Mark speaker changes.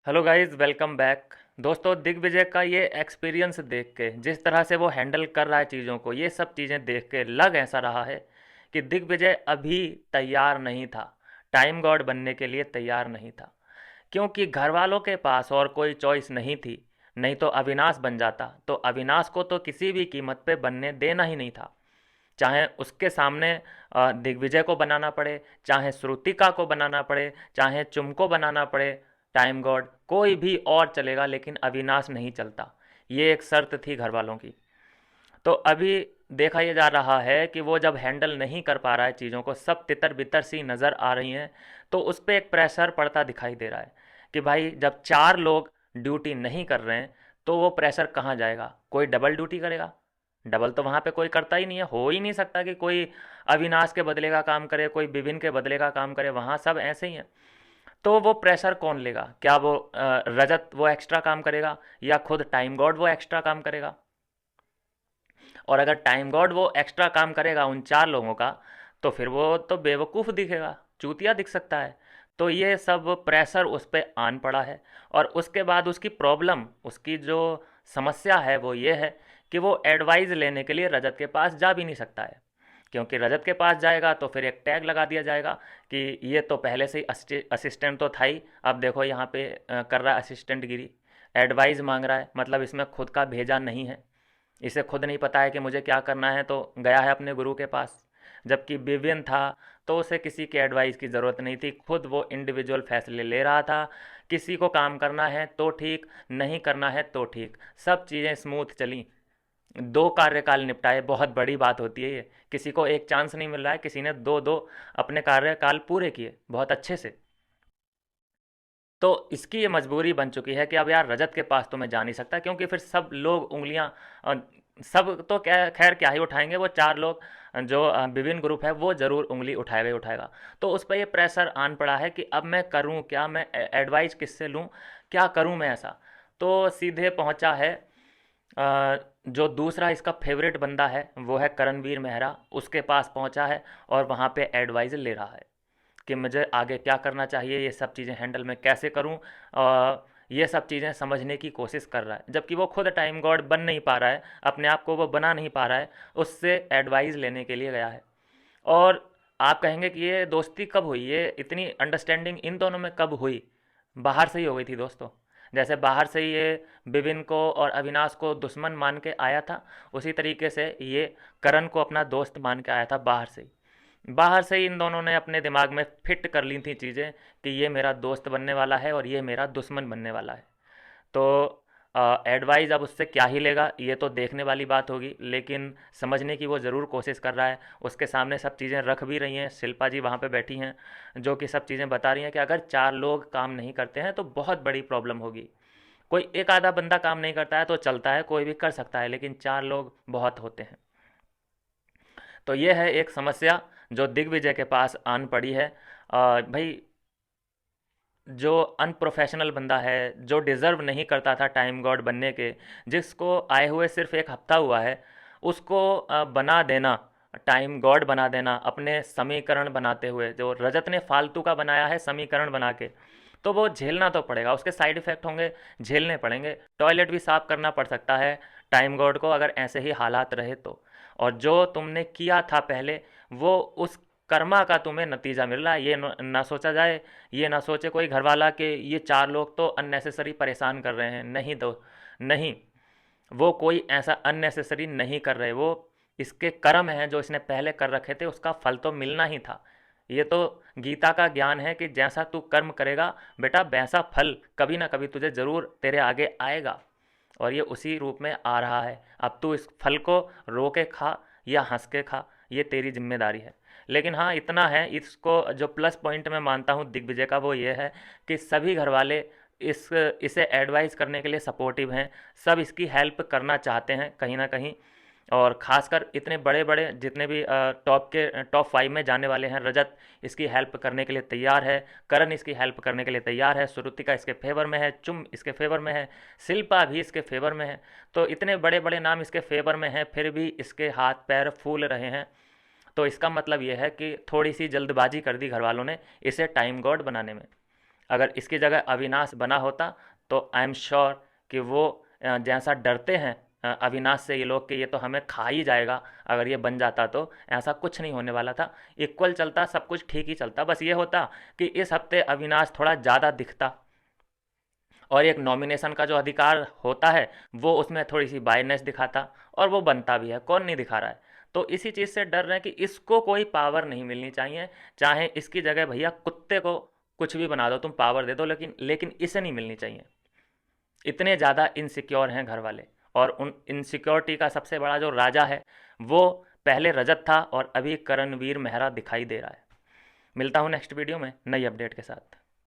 Speaker 1: Hello guys, welcome back. दोस्तों, दिग्विजय का ये एक्सपीरियंस देख के, जिस तरह से वो हैंडल कर रहा है चीज़ों को, ये सब चीज़ें देख के लग ऐसा रहा है कि दिग्विजय अभी तैयार नहीं था, टाइम गॉड बनने के लिए तैयार नहीं था। क्योंकि घर वालों के पास और कोई चॉइस नहीं थी। नहीं तो अविनाश बन जाता, तो अविनाश को तो किसी भी कीमत पे बनने देना ही नहीं था। चाहे उसके सामने दिग्विजय को बनाना पड़े, चाहे श्रुतिका को बनाना पड़े, चाहे चुम को बनाना पड़े, टाइम गॉड कोई भी और चलेगा, लेकिन अविनाश नहीं चलता। ये एक शर्त थी घर वालों की। तो अभी देखा यह जा रहा है कि वो जब हैंडल नहीं कर पा रहा है चीज़ों को, सब तितर बितर सी नज़र आ रही हैं, तो उस पर एक प्रेशर पड़ता दिखाई दे रहा है कि भाई जब चार लोग ड्यूटी नहीं कर रहे हैं, तो वो प्रेशर कहाँ जाएगा? कोई डबल ड्यूटी करेगा? डबल तो वहाँ पे कोई करता ही नहीं है, हो ही नहीं सकता कि कोई अविनाश के बदले का काम करे, कोई विपिन के बदले का काम करे, वहाँ सब ऐसे ही हैं। तो वो प्रेशर कौन लेगा? क्या वो रजत वो एक्स्ट्रा काम करेगा, या खुद टाइम गॉड वो एक्स्ट्रा काम करेगा? और अगर टाइम गॉड वो एक्स्ट्रा काम करेगा उन चार लोगों का, तो फिर वो तो बेवकूफ़ दिखेगा, चूतिया दिख सकता है। तो ये सब प्रेशर उस पर आन पड़ा है। और उसके बाद उसकी प्रॉब्लम, उसकी जो समस्या है वो ये है कि वो एडवाइस लेने के लिए रजत के पास जा भी नहीं सकता है। क्योंकि रजत के पास जाएगा तो फिर एक टैग लगा दिया जाएगा कि ये तो पहले से ही असिस्टेंट तो था ही, अब देखो यहाँ पे कर रहा है असिस्टेंट गिरी, एडवाइस मांग रहा है, मतलब इसमें खुद का भेजा नहीं है, इसे खुद नहीं पता है कि मुझे क्या करना है, तो गया है अपने गुरु के पास। जबकि विवियन था तो उसे किसी की एडवाइस की ज़रूरत नहीं थी, खुद वो इंडिविजुअल फैसले ले रहा था। किसी को काम करना है तो ठीक, नहीं करना है तो ठीक, सब चीज़ें स्मूथ चली। दो कार्यकाल निपटाए, बहुत बड़ी बात होती है ये। किसी को एक चांस नहीं मिल रहा है, किसी ने दो दो अपने कार्यकाल पूरे किए बहुत अच्छे से। तो इसकी ये मजबूरी बन चुकी है कि अब यार रजत के पास तो मैं जा नहीं सकता, क्योंकि फिर सब लोग उंगलियां सब तो क्या, खैर क्या ही उठाएंगे, वो चार लोग जो विभिन्न ग्रुप है वो ज़रूर उंगली उठाएगा ही उठाएगा। तो उस पर ये प्रेशर आन पड़ा है कि अब मैं करूं क्या, मैं एडवाइस किससे लूं, क्या करूं मैं ऐसा। तो सीधे पहुंचा है जो दूसरा इसका फेवरेट बंदा है, वो है करणवीर मेहरा, उसके पास पहुंचा है और वहाँ पे एडवाइस ले रहा है कि मुझे आगे क्या करना चाहिए, ये सब चीज़ें हैंडल मैं कैसे करूं। ये सब चीज़ें समझने की कोशिश कर रहा है, जबकि वो खुद टाइम गॉड बन नहीं पा रहा है, अपने आप को वो बना नहीं पा रहा है, उससे एडवाइस लेने के लिए गया है। और आप कहेंगे कि ये दोस्ती कब हुई, ये इतनी अंडरस्टैंडिंग इन दोनों में कब हुई? बाहर से ही हो गई थी दोस्तों। जैसे बाहर से ही ये विपिन को और अविनाश को दुश्मन मान के आया था, उसी तरीके से ये करण को अपना दोस्त मान के आया था बाहर से ही। बाहर से ही इन दोनों ने अपने दिमाग में फिट कर ली थी चीज़ें कि ये मेरा दोस्त बनने वाला है और ये मेरा दुश्मन बनने वाला है। तो एडवाइस अब उससे क्या ही लेगा, ये तो देखने वाली बात होगी, लेकिन समझने की वो ज़रूर कोशिश कर रहा है। उसके सामने सब चीज़ें रख भी रही हैं, शिल्पा जी वहाँ पे बैठी हैं, जो कि सब चीज़ें बता रही हैं कि अगर चार लोग काम नहीं करते हैं तो बहुत बड़ी प्रॉब्लम होगी। कोई एक आधा बंदा काम नहीं करता है तो चलता है, कोई भी कर सकता है, लेकिन चार लोग बहुत होते हैं। तो ये है एक समस्या जो दिग्विजय के पास आन पड़ी है। भाई, जो अनप्रोफेशनल बंदा है, जो डिज़र्व नहीं करता था टाइम गॉड बनने के, जिसको आए हुए सिर्फ एक हफ्ता हुआ है, उसको बना देना, टाइम गॉड बना देना अपने समीकरण बनाते हुए, जो रजत ने फालतू का बनाया है समीकरण बना के, तो वो झेलना तो पड़ेगा, उसके साइड इफ़ेक्ट होंगे, झेलने पड़ेंगे। टॉयलेट भी साफ करना पड़ सकता है टाइम गॉड को, अगर ऐसे ही हालात रहे तो। और जो तुमने किया था पहले, वो उस कर्मा का तुम्हें नतीजा मिल रहा है, ये ना सोचा जाए, ये ना सोचे कोई घर वाला कि ये चार लोग तो अननेसेसरी परेशान कर रहे हैं। नहीं, तो नहीं, वो कोई ऐसा अननेसेसरी नहीं कर रहे, वो इसके कर्म हैं जो इसने पहले कर रखे थे, उसका फल तो मिलना ही था। ये तो गीता का ज्ञान है कि जैसा तू कर्म करेगा बेटा, वैसा फल कभी ना कभी तुझे ज़रूर तेरे आगे आएगा। और ये उसी रूप में आ रहा है। अब तू इस फल को रो के खा या हंस के खा, ये तेरी जिम्मेदारी है। लेकिन हाँ, इतना है, इसको जो प्लस पॉइंट मैं मानता हूँ दिग्विजय का, वो ये है कि सभी घर वाले इसे एडवाइस करने के लिए सपोर्टिव हैं, सब इसकी हेल्प करना चाहते हैं कहीं ना कहीं। और ख़ासकर इतने बड़े बड़े जितने भी टॉप 5 में जाने वाले हैं, रजत इसकी हेल्प करने के लिए तैयार है, करण इसकी हेल्प करने के लिए तैयार है, श्रुतिका इसके फेवर में है, चुम इसके फेवर में है, शिल्पा भी इसके फेवर में है। तो इतने बड़े बड़े नाम इसके फेवर में हैं, फिर भी इसके हाथ पैर फूल रहे हैं। तो इसका मतलब ये है कि थोड़ी सी जल्दबाजी कर दी घर वालों ने इसे टाइम गॉड बनाने में। अगर इसकी जगह अविनाश बना होता तो आई एम श्योर कि वो जैसा डरते हैं अविनाश से ये लोग कि ये तो हमें खा ही जाएगा, अगर ये बन जाता तो ऐसा कुछ नहीं होने वाला था। इक्वल चलता, सब कुछ ठीक ही चलता। बस ये होता कि इस हफ्ते अविनाश थोड़ा ज़्यादा दिखता और एक नॉमिनेशन का जो अधिकार होता है वो उसमें थोड़ी सी बायनेस दिखाता, और वो बनता भी है, कौन नहीं दिखा रहा है। तो इसी चीज़ से डर रहे हैं कि इसको कोई पावर नहीं मिलनी चाहिए, चाहे इसकी जगह भैया कुत्ते को कुछ भी बना दो, तुम पावर दे दो, लेकिन लेकिन इसे नहीं मिलनी चाहिए। इतने ज़्यादा इनसिक्योर हैं घर वाले। और उन इनसिक्योरिटी का सबसे बड़ा जो राजा है वो पहले रजत था और अभी करणवीर मेहरा दिखाई दे रहा है। मिलता हूँ नेक्स्ट वीडियो में नई अपडेट के साथ।